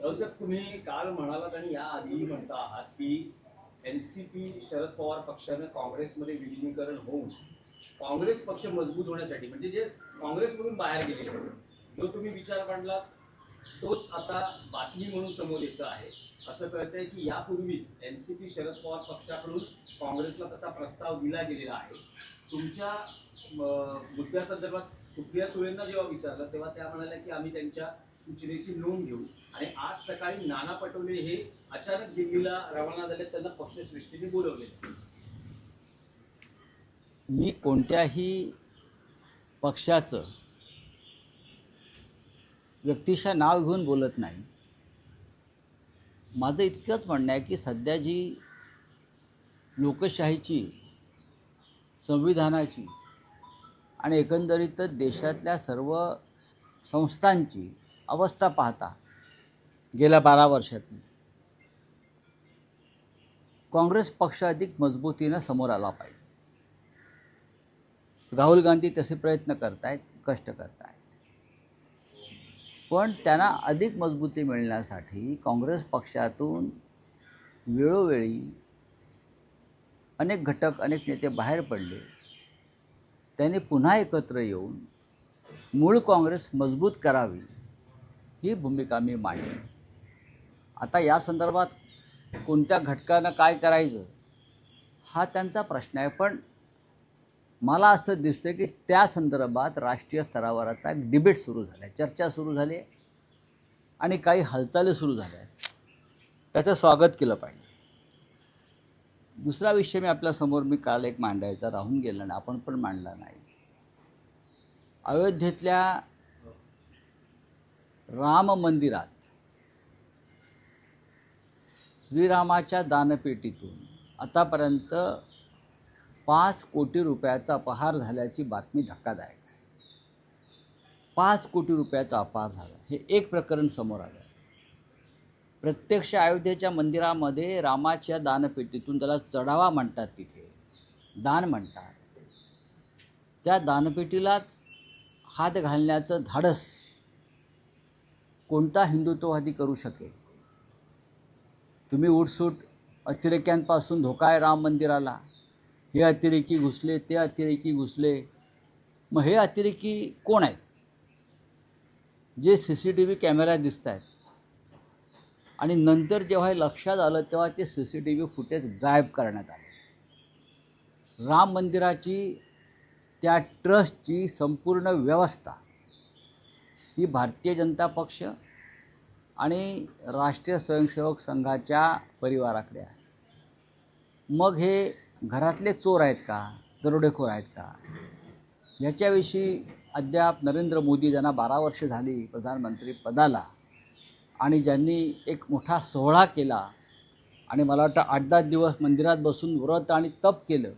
Sir तुम्ही काल म्हणालात आणि याआधी म्हणता आहात की एनसीपी शरद पवार पक्षानं काँग्रेसमध्ये विलीनीकरण होऊन काँग्रेस पक्ष मजबूत होण्यासाठी म्हणजे जे काँग्रेसमधून बाहेर गेलेले जो तुम्ही विचार मांडलात तोच आता बातमी म्हणून समोर येतं आहे. असं कळतंय की यापूर्वीच एनसीपी शरद पवार पक्षाकडून काँग्रेसला तसा प्रस्ताव दिला गेलेला आहे. तुमच्या मुद्द्यासंदर्भात सुप्रिया सुळेंना जेव्हा विचारलं तेव्हा त्या म्हणाल्या की आम्ही त्यांच्या सूचनेची नोंद घेऊ आणि आज सकाळी नाना पटोले हे अचानक दिल्लीला रवाना झाले, त्यांना पक्षश्रेष्ठीने बोलवले. मी कोणत्याही पक्षाचं व्यक्तिशः नाव घेऊन बोलत नाही. माझं इतकंच म्हणणं आहे की सध्या जी लोकशाहीची, संविधानाची आणि एकंदरीतच देशातल्या सर्व संस्थांची अवस्था पाहता गेल्या 12 वर्षातली काँग्रेस पक्ष अधिक मजबूतीनं समोर आला पाहिजे. राहुल गांधी तसे प्रयत्न करतायत, कष्ट करतायत, पण त्यांना अधिक मजबूती मिळण्यासाठी काँग्रेस पक्षातून वेळोवेळी अनेक घटक, अनेक नेते बाहेर पडले. त्यांनी पुन्हा एकत्र येऊन मूळ काँग्रेस मजबूत करावी ही भूमिका मी मांडली. आता या संदर्भात कोणत्या घटकानं काय करायचं हा त्यांचा प्रश्न आहे, पण मला असं दिसतं की त्या संदर्भात राष्ट्रीय स्तरावर आता एक डिबेट सुरू झाला आहे, चर्चा सुरू झाली आहे आणि काही हालचाली सुरू झाल्या आहेत. त्याचं स्वागत केलं पाहिजे. दुसरा विषय आपल्यासमोर मी काल एक मांडायचा राहून गेला नाही, आपण पण मांडला नाही. अयोध्येतल्या राम मंदिरात श्रीरामाच्या दानपेटीतून आतापर्यंत 5 कोटी रुपयाचा अपहार झाल्याची बातमी धक्कादायक आहे. 5 कोटी रुपयाचा अपहार झाला हे एक प्रकरण समोर आलं. प्रत्यक्ष अयोध्येच्या मंदिरामध्ये रामाच्या दानपेटीतून, त्याला चढावा म्हणतात, तिथे दान म्हणतात, त्या दानपेटीलाच हात घालण्याचं धाडस कोणता हिंदुत्ववादी करू शकेल? तुम्ही उठसूट अतिरेक्यांपासून धोका आहे राम मंदिराला, हे अतिरेकी घुसले, ते अतिरेकी घुसले. मग हे अतिरेकी कोण आहेत? जे CCTV कॅमेरा दिसत आहेत आणि नंतर जेव्हा हे लक्षात आलं तेव्हा ते CCTV फुटेज गायब करण्यात आले. राम मंदिराची, त्या ट्रस्टची संपूर्ण व्यवस्था ही भारतीय जनता पक्ष आणि राष्ट्रीय स्वयंसेवक संघाच्या परिवाराकडे आहे. मग हे घरातले चोर आहेत का, दरोडेखोर आहेत का? याच्याविषयी अद्याप नरेंद्र मोदी, ज्यांना 12 वर्ष झाली प्रधानमंत्री पदाला आणि ज्यांनी एक मोठा सोहळा केला आणि मला वाटतं 8-10 दिवस मंदिरात बसून व्रत आणि तप केलं,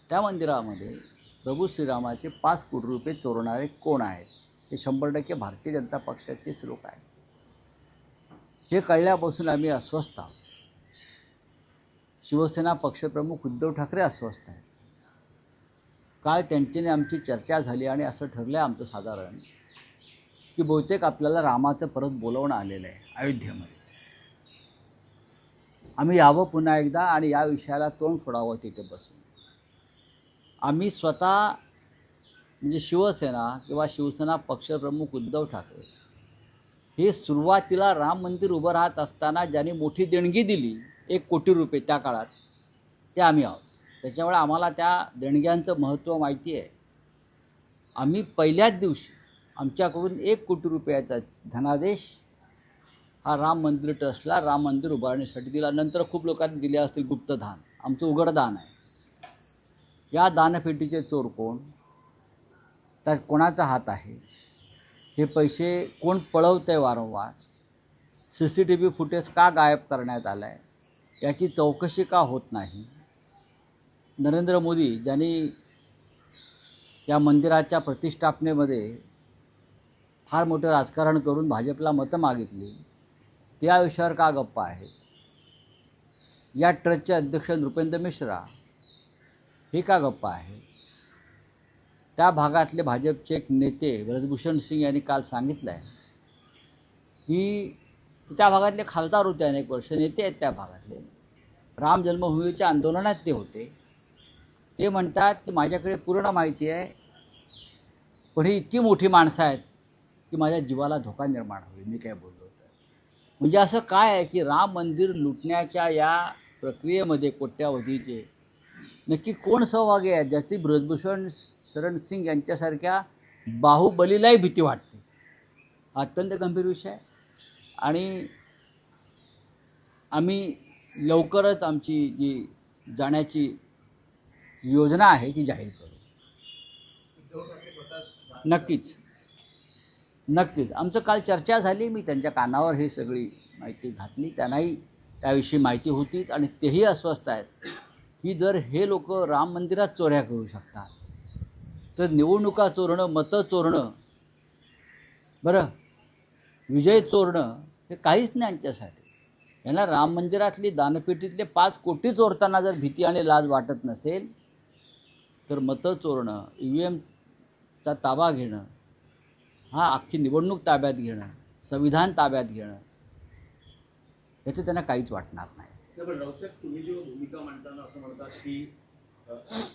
त्या मंदिरामध्ये प्रभू श्रीरामाचे 5 कोटी रुपये चोरणारे कोण आहेत? हे 100% भारतीय जनता पक्षाचेच लोक आहेत. हे कळल्यापासून आम्ही अस्वस्थ आहोत. शिवसेना पक्षप्रमुख उद्धव ठाकरे अस्वस्थ आहेत. काल त्यांच्याने आमची चर्चा झाली आणि असं ठरलं आहे आमचं साधारण की बहुतेक आपल्याला रामाचं परत बोलवणं आलेलं आहे अयोध्येमध्ये. आम्ही यावं पुन्हा एकदा आणि या विषयाला तोंड फोडावं तिथे बसून. आम्ही स्वतः म्हणजे शिवसेना किंवा शिवसेना पक्षप्रमुख उद्धव ठाकरे हे सुरुवातीला राम मंदिर उभं राहत असताना ज्यांनी मोठी देणगी दिली 1 कोटी रुपये त्या काळात, ते आम्ही आहोत. त्याच्यामुळे आम्हाला त्या देणग्यांचं महत्त्व माहिती आहे. आम्ही पहिल्याच दिवशी आमच्याकडून 1 कोटी रुपयाचा धनादेश हा राम मंदिर ट्रस्टला राम मंदिर उभारण्यासाठी दिला. नंतर खूप लोकांनी दिले असतील गुप्तदान, आमचं उघड दान आहे. या दानपेटीचे चोर कोण, त्यात कोणाचा हात आहे, हे पैसे कोण पळवतं आहे वारंवार, CCTV फुटेज का गायब करण्यात आलं आहे, याची चौकशी का होत नाही? नरेंद्र मोदी ज्यांनी या मंदिराच्या प्रतिष्ठापनेमध्ये फार मोठं राजकारण करून भाजपला मतं मागितली, त्या विषयावर का गप्पा आहेत? या ट्रस्टचे अध्यक्ष नृपेंद्र मिश्रा हे का गप्पा आहेत? त्या भागातले भाजपचे एक नेते ब्रजभूषण सिंग यांनी काल सांगितलं आहे की त्या भागातले खासदार होते, अनेक वर्ष नेते आहेत त्या भागातले. राम जन्मभूमीच्या आंदोलनात ते होते. ते म्हणतात की माझ्याकडे पूर्ण माहिती आहे, पण ही इतकी मोठी माणसं आहेत की माझ्या जीवाला धोका निर्माण होईल मी काय बोललो तर. म्हणजे असं काय आहे की राम मंदिर लुटण्याच्या या प्रक्रियेमध्ये कोट्यावधीचे नक्की कोण सहभागी आहे, ज्याची ब्रजभूषण शरण सिंग यांच्यासारख्या बाहुबलीलाही भीती वाटते. हा अत्यंत गंभीर विषय आहे आणि आम्ही लवकरच आमची जी जाण्याची योजना आहे ती जाहीर करू. नक्कीच नक्कीच. आमचं काल चर्चा झाली, मी त्यांच्या कानावर ही सगळी माहिती घातली. त्यांनाही त्याविषयी माहिती होतीच आणि तेही अस्वस्थ आहेत की जर हे लोक राम मंदिरात चोऱ्या करू शकतात तर निवडणुका चोरणं, मतं चोरणं, बरं विजय चोरणं हे काहीच नाही यांच्यासाठी. यांना राम मंदिरातली दानपेटीतले 5 कोटी चोरताना जर भीती आणि लाज वाटत नसेल तर मतं चोरणं, EVMचा ताबा घेणं, हा अख्खी निवडणूक ताब्यात घेणं, संविधान ताब्यात घेणं, याचं त्यांना काहीच वाटणार नाही. पण रावसाहेब, तुम्ही जेव्हा भूमिका मांडताना असं म्हणतात की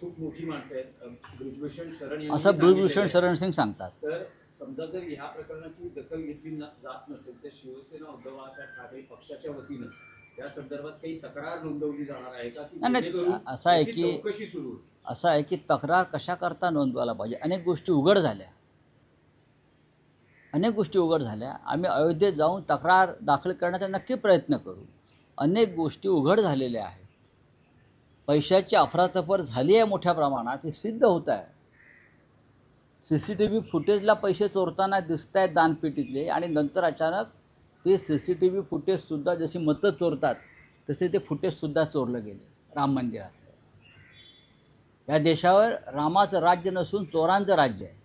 खूप मोठी माणसं आहेत, ब्रिजभूषण शरण यांनी असं ब्रिजभूषण सांगितलेलं शरण सिंग सांगतात. आहे. तर समजा जर ह्या प्रकरणाची दखल घेतली जात नसेल तर शिवसेना उद्धव बाळासाहेब ठाकरे पक्षाच्या वतीनं या संदर्भात काही तक्रार नोंदवली जाणार आहे का, की जेणेकरून असं आहे त्याची की चौकशी सुरू होईल? असं आहे की तक्रार कशा करता नोंदवायला पाहिजे. अनेक गोष्टी उघड झाल्या, अनेक गोष्टी उघड झाल्या. आम्ही अयोध्येत जाऊन तक्रार दाखल करण्याचा नक्की प्रयत्न करू. अनेक गोष्टी उघड झालेल्या आहेत. पैशाची अफरातफर झाली आहे मोठ्या प्रमाणात, हे सिद्ध होत आहे. CCTV फुटेजला पैसे चोरताना दिसत आहेत दानपेटीतले आणि नंतर अचानक ते CCTV फुटेजसुद्धा जशी मतं चोरतात तसे ते फुटेजसुद्धा चोरलं गेले राम मंदिरातलं. या देशावर रामाचं राज्य नसून चोरांचं राज्य आहे,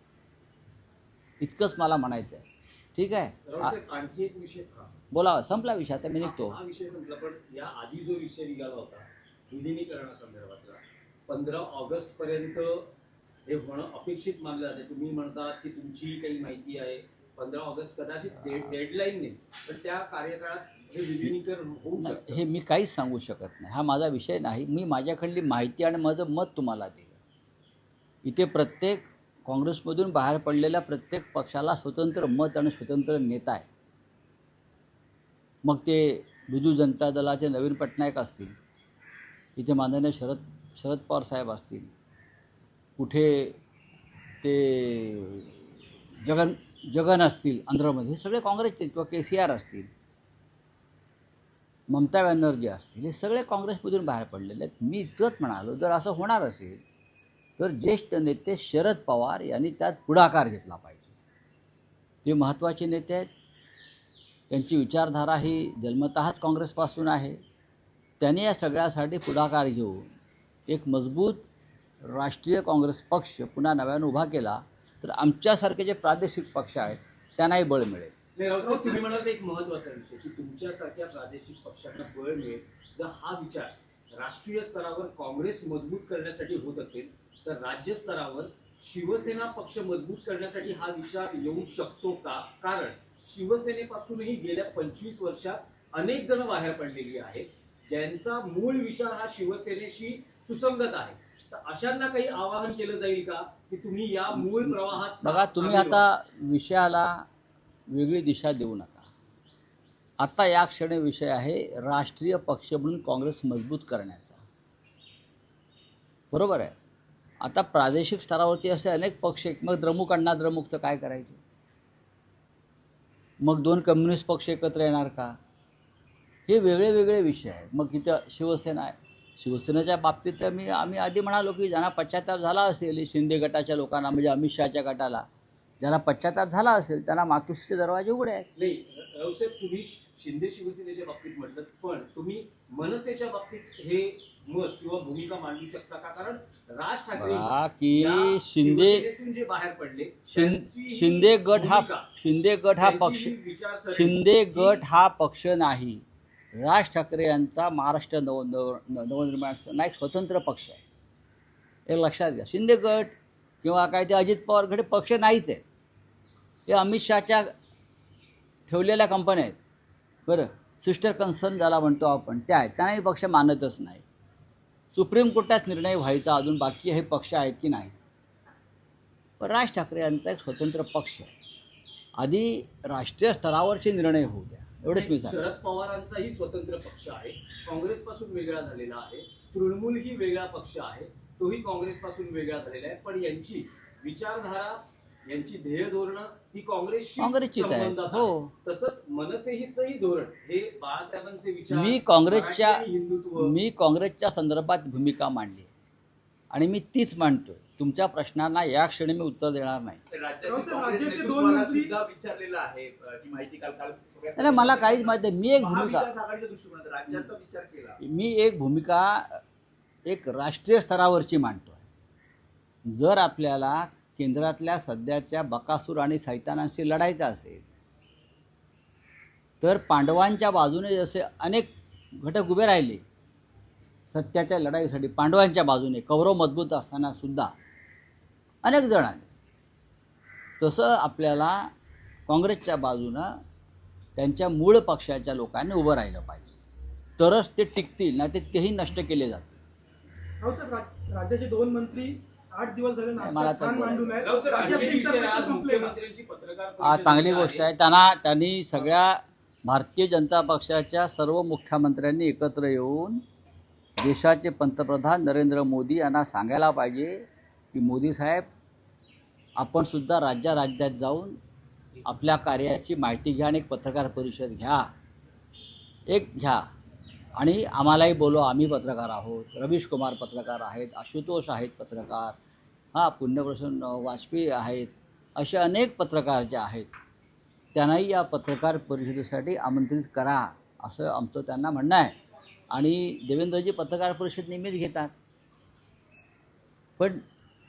इतकंच मला म्हणायचं आहे. ठीक आहे, रावसाहेब, आणखी एक विषय बोला. संपला विषय, आता मी निघतो. हा विषय संपला, पण या आधी जो विषय निघाला होता विलिनीकरणासंदर्भातला 15 ऑगस्ट पर्यंत हे होणं अपेक्षित मानलं जाते. तुम्ही म्हणतात की तुमची काही माहिती आहे, 15 ऑगस्ट कदाचित डेडलाईन नाही, पण त्या कार्यकाळात हे विलिनीकरण होऊ शकतं. हे मी काहीच सांगू शकत नाही, हा माझा विषय नाही. मी माझ्याकडली माहिती आणि माझं मत तुम्हाला दिलं. इथे प्रत्येक काँग्रेसमधून बाहेर पडलेल्या प्रत्येक पक्षाला स्वतंत्र मत आणि स्वतंत्र नेता आहे. मग ते बिजू जनता दलाचे नवीन पटनायक असतील, इथे माननीय शरद पवार साहेब असतील, कुठे ते जगन असतील आंध्रमध्ये, हे सगळे काँग्रेसचे, किंवा KCR असतील, ममता बॅनर्जी असतील, हे सगळे काँग्रेसमधून बाहेर पडलेले आहेत. मी इतकंच म्हणालो, जर असं होणार असेल तर ज्येष्ठ नेते शरद पवार यांनी त्यात पुढाकार घेतला पाहिजे. ते महत्त्वाचे नेते आहेत, त्यांची विचारधारा ही जन्मतःच काँग्रेसपासून आहे. त्यांनी या सगळ्यासाठी पुढाकार घेऊन एक मजबूत राष्ट्रीय काँग्रेस पक्ष पुन्हा नव्यानं उभा केला तर आमच्यासारखे जे प्रादेशिक पक्ष आहेत त्यांनाही बळ मिळेल. नाही रावसाहेब, तुम्ही म्हणाल एक महत्त्वाचा विषय की तुमच्यासारख्या प्रादेशिक पक्षांना बळ मिळेल. जर हा विचार राष्ट्रीय स्तरावर काँग्रेस मजबूत करण्यासाठी होत असेल तर राज्य स्तरावर शिवसेना पक्ष मजबूत करण्यासाठी हा विचार येऊ शकतो का? कारण शिवसेनेपासूनही गेल्या 25 वर्षात अनेक जण बाहेर पडलेली आहेत ज्यांचा मूळ विचार हा शिवसेनेशी सुसंगत आहे. तर अशांना काही आवाहन केलं जाईल का की तुम्ही या मूळ प्रवाहात बघा, तुम्ही आता विषयाला वेगळी दिशा देऊ नका. आता या क्षणी विषय आहे राष्ट्रीय पक्ष म्हणून काँग्रेस मजबूत करण्याचा, बरोबर आहे. आता प्रादेशिक स्तरावरती असे अनेक पक्ष आहेत, मग द्रमुक अण्णा द्रमुकचं काय करायचं? मग 2 कम्युनिस्ट पक्ष एकत्र येणार का? हे वेगळे वेगळे विषय आहेत. मग इथं शिवसेना आहे, शिवसेनेच्या बाबतीत तर आम्ही आधी म्हणालो की ज्यांना पश्चाताप झाला असेल, शिंदे गटाच्या लोकांना, म्हणजे अमित शहाच्या गटाला ज्यांना पश्चाताप झाला असेल त्यांना मातोश्रीचे दरवाजे उघडे आहेत. नाही रावसाहेब, तुम्ही शिंदे शिवसेनेच्या बाबतीत म्हटलं, पण तुम्ही मनसेच्या बाबतीत हे मत किंवा भूमिका मांडू शकता का? कारण राज ठाकरे की शिंदे जे बाहेर पडले, शिंदे गट हा पक्ष नाही. राज ठाकरे यांचा महाराष्ट्र नवनिर्माण सेना एक स्वतंत्र पक्ष आहे, हे लक्षात घ्या. शिंदे गट किंवा काय ते अजित पवार गट पक्ष नाहीच आहे. ते अमित शहाच्या ठेवलेल्या कंपन्या आहेत, बरं, सिस्टर कन्सर्न ज्याला म्हणतो आपण, त्या आहेत, त्यांनाही पक्ष मानतच नाही. सुप्रीम कोर्टात निर्णय व्हायचा अजून बाकी हे पक्ष आहेत की नाही. पण राज ठाकरे यांचा एक स्वतंत्र पक्ष आहे. आधी राष्ट्रीय स्तरावरचे निर्णय होऊ द्या, एवढंच मी सांगतो. शरद पवारांचाही स्वतंत्र पक्ष आहे, काँग्रेसपासून वेगळा झालेला आहे. तृणमूल ही वेगळा पक्ष आहे, तोही काँग्रेसपासून वेगळा झालेला आहे. पण यांची विचारधारा, यांची ध्येय धोरणं ही काँग्रेसचीच आहे. संबंधात हो. आहे. तसंच मनसेचंही धोरण हे बाळासाहेबांचे विचार, मी मराठी आणि हिंदुत्व. काँग्रेसच्या संदर्भात भूमिका मांडली आणि मी तीच मांडतोय. तुमच्या प्रश्नांना या क्षणी मी उत्तर देणार नाही. राज्याचे दोन मंत्री विचारलेलं आहे की माहिती काल नाही, मला काहीच माहिती नाही. मी एक भूमिका एक राष्ट्रीय स्तरावरची मांडतोय. जर आपल्याला केंद्रातल्या सध्याच्या बकासूर आणि सैतानांशी लढायचं असेल तर पांडवांच्या बाजूने जसे अनेक घटक उभे राहिले सत्याच्या लढाईसाठी, पांडवांच्या बाजूने कौरव मजबूत असताना सुद्धा अनेक जण आले, तसं आपल्याला काँग्रेसच्या बाजूनं त्यांच्या मूळ पक्षाच्या लोकांनी उभं राहिलं पाहिजे, तरच ते टिकतील, नाही तर तेही नष्ट केले जातील. हो सर, राज्याचे दोन मंत्री 8 दिवस झाले मला तर मांडून आहेत. राव सर, राज्याचे आणखी इतर विषय प्रश्न आज संपले का? मुख्यमंत्र्यांची पत्रकार हा परिषद चांगली झाली गोष्ट आहे. आहे. त्यांनी सगळ्या भारतीय जनता पक्षाच्या सर्व मुख्यमंत्र्यांनी एकत्र येऊन देशाचे पंतप्रधान नरेंद्र मोदी यांना सांगायला पाहिजे की मोदी साहेब, आपण सुद्धा राज्यात जाऊन आपल्या कार्याची माहिती घ्या आणि एक पत्रकार परिषद घ्या आणि आम्हालाही बोलवा. आम्ही पत्रकार आहोत, रवीश कुमार पत्रकार आहेत, आशुतोष आहेत पत्रकार, पुण्यप्रसन्न वाजपेयी आहेत, असे अनेक पत्रकार जे आहेत त्यांनाही या पत्रकार परिषदेसाठी आमंत्रित करा, असं आमचं त्यांना म्हणणं आहे. आणि देवेंद्रजी पत्रकार परिषद नेहमीच घेतात, पण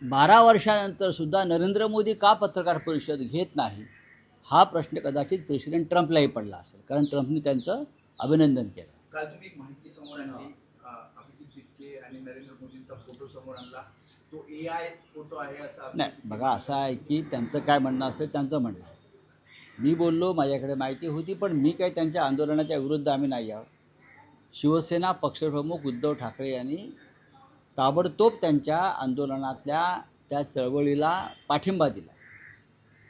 12 वर्षानंतर सुद्धा नरेंद्र मोदी का पत्रकार परिषद घेत नाही हा प्रश्न कदाचित प्रेसिडेंट ट्रम्पलाही पडला असेल, कारण ट्रम्पने त्यांचं अभिनंदन केलं. काल तुम्ही एक माहिती समोर आणली, अभिजित बिटके आणि नरेंद्र मोदींचा फोटो समोर आणला, तो AI फोटो आहे असा. नाही, बघा, असं आहे की त्यांचं काय म्हणणं असेल त्यांचं म्हणणं आहे. मी बोललो, माझ्याकडे माहिती होती, पण मी काही त्यांच्या आंदोलनाच्या विरुद्ध आम्ही नाही आहोत. शिवसेना पक्षप्रमुख उद्धव ठाकरे यांनी ताबडतोब त्यांच्या आंदोलनातल्या त्या चळवळीला पाठिंबा दिला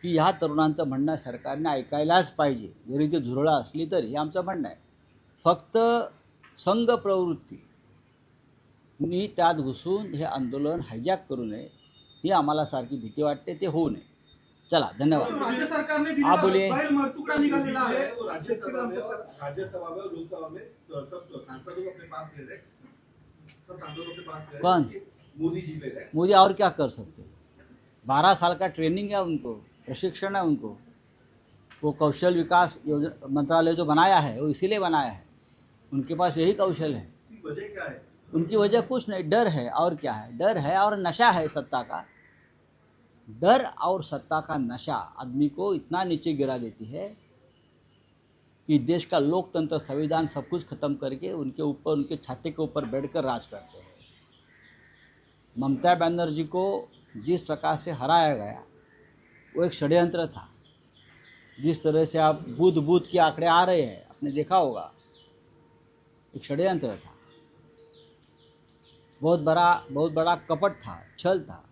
की ह्या तरुणांचं म्हणणं सरकारने ऐकायलाच पाहिजे, जरी ते झुरळं असली तरी, हे आमचं म्हणणं आहे. फक्त संघ प्रवृत्तीनी त्यात घुसून हे आंदोलन हायजॅक करू नये ही आम्हाला सारखी भीती वाटते, ते होऊ नये. चला, धन्यवाद. राज्य सरकारने आप बोलिए. बैल मरतुका निकालेला है. राज्यसभा में लोकसभा में सब सांसदों को अपने पास ले रहे, सब सांसदों को अपने पास ले रहे. कौन? मोदी जी ले रहे. मोदी और क्या कर सकते? 12 साल का ट्रेनिंग है उनको, प्रशिक्षण है उनको. वो कौशल विकास योजना मंत्रालय जो बनाया है वो इसीलिए बनाया है, उनके पास यही कौशल है. इसकी वजह क्या है? उनकी वजह कुछ नहीं, डर है और क्या है, डर है और नशा है सत्ता का. डर और सत्ता का नशा आदमी को इतना नीचे गिरा देती है कि देश का लोकतंत्र, संविधान सब कुछ खत्म करके उनके ऊपर, उनके छाते के ऊपर बैठकर राज करते हैं. ममता बनर्जी को जिस प्रकार से हराया गया वो एक षड्यंत्र था. जिस तरह से आप बूथ के आंकड़े आ रहे हैं, आपने देखा होगा, एक षड्यंत्र था, बहुत बड़ा कपट था, छल था.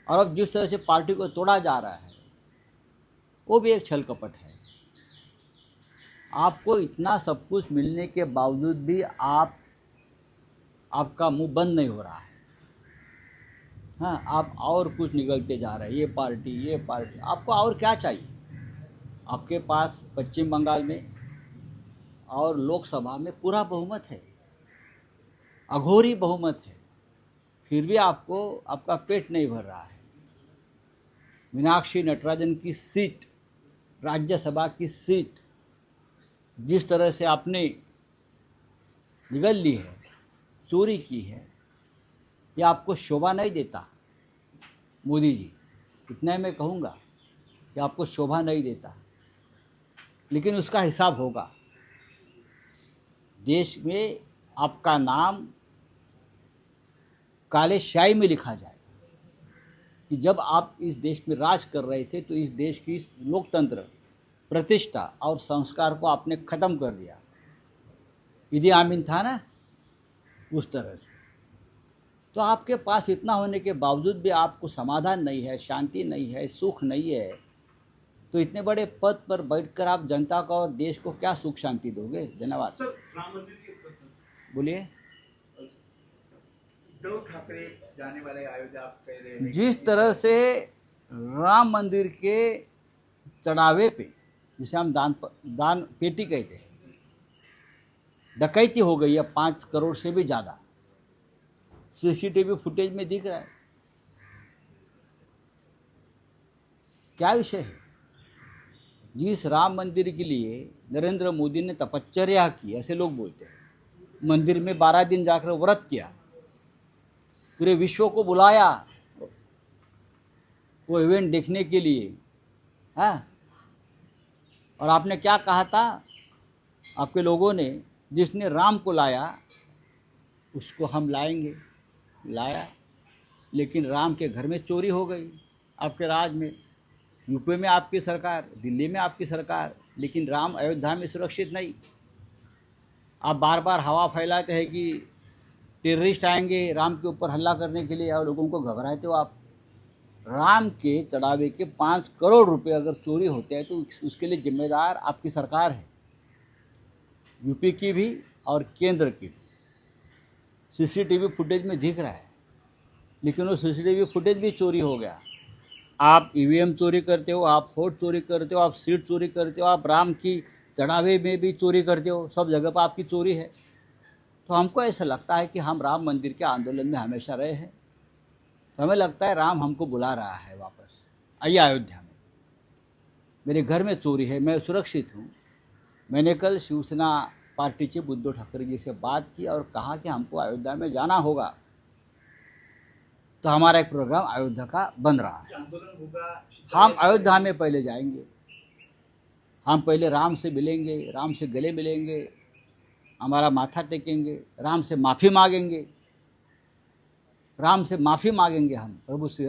और अब जिस तरह से पार्टी को तोड़ा जा रहा है वो भी एक छल कपट है. आपको इतना सब कुछ मिलने के बावजूद भी आपका मुंह बंद नहीं हो रहा है. हाँ, आप और कुछ निगलते जा रहे हैं, ये पार्टी. आपको और क्या चाहिए? आपके पास पश्चिम बंगाल में और लोकसभा में पूरा बहुमत है, अघोरी बहुमत है, फिर भी आपका पेट नहीं भर रहा है. मीनाक्षी नटराजन की सीट, राज्यसभा की सीट, जिस तरह से आपने निगल ली है, चोरी की है, ये आपको शोभा नहीं देता मोदी जी. इतना मैं कहूँगा कि आपको शोभा नहीं देता, लेकिन उसका हिसाब होगा. देश में आपका नाम काले शाही में लिखा जाए कि जब आप इस देश में राज कर रहे थे तो इस देश की लोकतंत्र प्रतिष्ठा और संस्कार को आपने ख़त्म कर दिया। इदी आमीन था ना, उस तरह से। तो आपके पास इतना होने के बावजूद भी आपको समाधान नहीं है, शांति नहीं है, सुख नहीं है, तो इतने बड़े पद पर बैठकर आप जनता को और देश को क्या सुख शांति दोगे? धन्यवाद। सर राम मंदिर के ऊपर सर बोलिए। उद्धव ठाकरे जाने वाले अयोध्या, आप कह रहे हैं जिस तरह से राम मंदिर के चढ़ावे पे, जिसे हम दान पेटी कहते हैं, डकैती हो गई है 5 करोड़ से भी ज़्यादा, सीसीटीवी फुटेज में दिख रहा है। क्या विषय है? जिस राम मंदिर के लिए नरेंद्र मोदी ने तपश्चर्या की, ऐसे लोग बोलते हैं, मंदिर में 12 दिन जाकर व्रत किया, पूरे विश्व को बुलाया वो इवेंट देखने के लिए, हाँ। और आपने क्या कहा था? आपके लोगों ने, जिसने राम को लाया उसको हम लाएंगे, लाया, लेकिन राम के घर में चोरी हो गई आपके राज में। यूपी में आपकी सरकार, दिल्ली में आपकी सरकार, लेकिन राम अयोध्या में सुरक्षित नहीं। आप बार बार हवा फैलाते हैं कि टेररिस्ट आएंगे राम के ऊपर हमला करने के लिए, और लोगों को घबराते हो आप। राम के चढ़ावे के 5 करोड़ रुपए अगर चोरी होते हैं तो उसके लिए जिम्मेदार आपकी सरकार है, यूपी की भी और केंद्र की भी। सीसीटीवी फुटेज में दिख रहा है, लेकिन वो सीसीटीवी फुटेज भी चोरी हो गया। आप ईवीएम चोरी करते हो, आप वोट चोरी करते हो, आप सीट चोरी करते हो, आप राम की चढ़ावे में भी चोरी करते हो, सब जगह पर आपकी चोरी है। तो हमको ऐसा लगता है कि हम राम मंदिर के आंदोलन में हमेशा रहे हैं, तो हमें लगता है राम हमको बुला रहा है वापस, आइए अयोध्या में। मेरे घर में चोरी है, मैं सुरक्षित हूँ। मैंने कल शिवसेना पार्टी से उद्धव ठाकरे जी से बात की और कहा कि हमको अयोध्या में जाना होगा, तो हमारा एक प्रोग्राम अयोध्या का बन रहा है। आंदोलन होगा, हम अयोध्या में पहले जाएंगे, हम पहले राम से मिलेंगे, राम से गले मिलेंगे, हमारा माथा टेकेंगे, राम से माफ़ी मांगेंगे, राम से माफ़ी मांगेंगे हम, प्रभु श्री राम